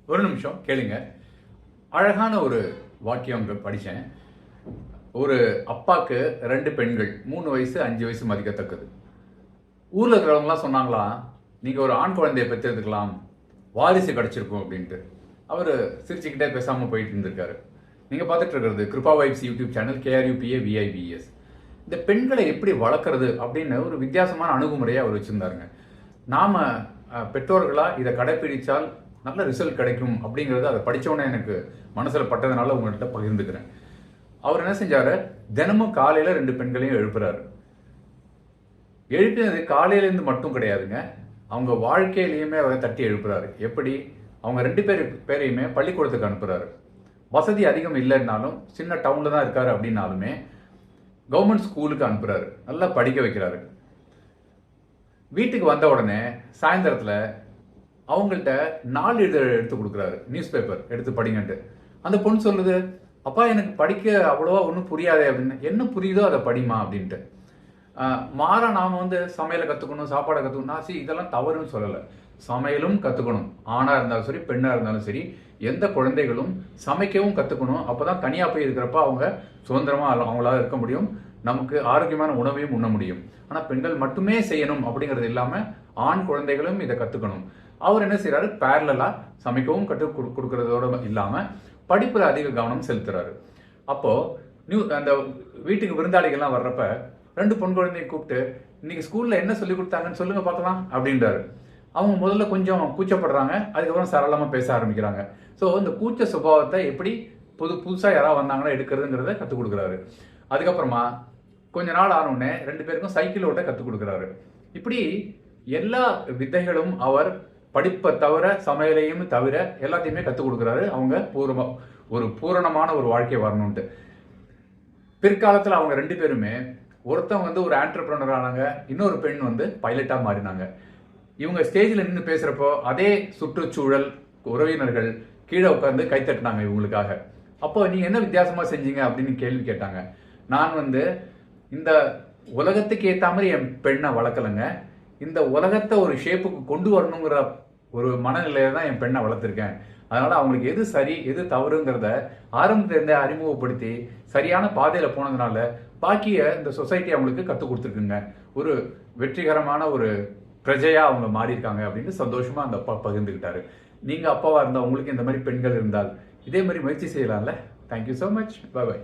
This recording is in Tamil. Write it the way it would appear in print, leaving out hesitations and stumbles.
ஒரு நிமிஷம் கேளுங்க. அழகான ஒரு வாக்கியம் படித்தேன். ஒரு அப்பாக்கு 2 பெண்கள், 3 வயசு 5 வயசு மதிக்கத்தக்கது. ஊர்ல இருக்கிறவங்கலாம் சொன்னாங்களாம், நீங்க ஒரு ஆண் குழந்தையை பெற்றெடுக்கலாம், வாரிசு கிடைச்சிருக்கும் அப்படின்ட்டு. அவர் சிரிச்சுக்கிட்டே பேசாம போயிட்டு இருந்திருக்காரு. நீங்க பார்த்துட்டு இருக்கிறது Krupa vibes YouTube channel KRUPAVIBS. இந்த பெண்களை எப்படி வளர்க்கறது அப்படின்னு ஒரு வித்தியாசமான அணுகுமுறையை அவர் வச்சிருந்தாருங்க. நாம பெற்றோர்களா இதை கடைப்பிடிச்சால் நல்ல ரிசல்ட் கிடைக்கும் அப்படிங்கிறது அதை படித்தவொடனே எனக்கு மனசில் பட்டதுனால உங்கள்கிட்ட பகிர்ந்துக்கிறேன். அவர் என்ன செஞ்சாரு, தினமும் காலையில் 2 பெண்களையும் எழுப்புறாரு. எழுப்பினது காலையிலேருந்து மட்டும் கிடையாதுங்க, அவங்க வாழ்க்கையிலையுமே அவரை தட்டி எழுப்புறாரு. எப்படி? அவங்க 2 பேரையுமே பள்ளிக்கூடத்துக்கு அனுப்புறாரு. வசதி அதிகம் இல்லைன்னாலும், சின்ன டவுனில் தான் இருக்காரு அப்படின்னாலுமே கவர்மெண்ட் ஸ்கூலுக்கு அனுப்புறாரு. நல்லா படிக்க வைக்கிறாரு. வீட்டுக்கு வந்த உடனே சாயந்தரத்தில் அவங்கள்ட்ட நாளிதழ் எடுத்து கொடுக்குறாரு, நியூஸ் பேப்பர் எடுத்து படிங்கன்ட்டு. அந்த பொண்ணு சொல்லுது, அப்பா எனக்கு படிக்க அவ்வளோவா ஒன்றும் புரியாதே அப்படின்னு. என்ன புரியுதோ அதை படிமா அப்படின்ட்டு. மாறா நாம் சமையலை கற்றுக்கணும், சாப்பாடை கற்றுக்கணும், இதெல்லாம் தவறுன்னு சொல்லலை. சமையலும் கற்றுக்கணும், ஆணாக இருந்தாலும் சரி பெண்ணாக இருந்தாலும் சரி. எந்த குழந்தைகளும் சமைக்கவும் கற்றுக்கணும். அப்போ தான் தனியாக போய் இருக்கிறப்ப அவங்க சுதந்திரமாக அவங்களால இருக்க முடியும், நமக்கு ஆரோக்கியமான உணவையும் உண்ண முடியும். ஆனால் பெண்கள் மட்டுமே செய்யணும் அப்படிங்கிறது இல்லாமல் ஆண் குழந்தைகளும் இதை கற்றுக்கணும். அவர் என்ன செய்யறாரு, பேரலா சமைக்கவும் கற்றுக் கொடுக்கறதோட இல்லாமல் படிப்பில் அதிக கவனம் செலுத்துறாரு. அப்போ அந்த வீட்டுக்கு விருந்தாளிகள்லாம் வர்றப்ப 2 பொன் குழந்தையை கூப்பிட்டு, இன்னைக்கு ஸ்கூல்ல என்ன சொல்லி கொடுத்தாங்கன்னு சொல்லுங்க பார்க்கலாம் அப்படின்றாரு. அவங்க முதல்ல கொஞ்சம் கூச்சப்படுறாங்க, அதுக்கப்புறம் சரளமாக பேச ஆரம்பிக்கிறாங்க. ஸோ இந்த கூச்ச சுபாவத்தை எப்படி புதுசாக யாராவது வந்தாங்கன்னா எடுக்கிறதுங்கிறத கற்றுக் கொடுக்குறாரு. அதுக்கப்புறமா கொஞ்ச நாள் ஆனவுடனே 2 பேருக்கும் சைக்கிள் ஓட்ட கற்றுக் கொடுக்குறாரு. இப்படி எல்லா வித்தைகளும் அவர் படிப்பை தவிர, சமையலையும் தவிர எல்லாத்தையுமே கற்றுக் கொடுக்குறாரு. அவங்க ஒரு பூரணமான ஒரு வாழ்க்கை வரணும்ட்டு. பிற்காலத்தில் அவங்க 2 பேருமே, ஒருத்தன் ஒரு ஆண்டர்பிரனர் ஆனாங்க, இன்னொரு பெண் பைலட்டாக மாறினாங்க. இவங்க ஸ்டேஜில் நின்று பேசுகிறப்போ அதே சுற்றுச்சூழல், உறவினர்கள் கீழே உட்காந்து கைத்தட்டினாங்க இவங்களுக்காக. அப்போ நீங்கள் என்ன வித்தியாசமாக செஞ்சீங்க அப்படின்னு கேள்வி கேட்டாங்க. நான் இந்த உலகத்துக்கு ஏற்ற மாதிரி என் பெண்ணை வளர்க்கலைங்க, இந்த உலகத்தை ஒரு ஷேப்புக்கு கொண்டு வரணுங்கிற ஒரு மனநிலையை தான் என் பெண்ணை வளர்த்துருக்கேன். அதனால் அவங்களுக்கு எது சரி எது தவறுங்கிறத ஆரம்பத்திலேருந்தே அறிமுகப்படுத்தி சரியான பாதையில் போனதுனால பாக்கிய இந்த சொசைட்டி அவங்களுக்கு கற்றுக் கொடுத்துருக்குங்க. ஒரு வெற்றிகரமான ஒரு பிரஜையாக அவங்க மாறியிருக்காங்க அப்படின்னு சந்தோஷமாக அந்த அப்பா பகிர்ந்துக்கிட்டாரு. நீங்கள் அப்பாவாக இருந்தால் உங்களுக்கு இந்த மாதிரி பெண்கள் இருந்தால் இதே மாதிரி முயற்சி செய்யலாம்ல. Thank you so much. Bye by.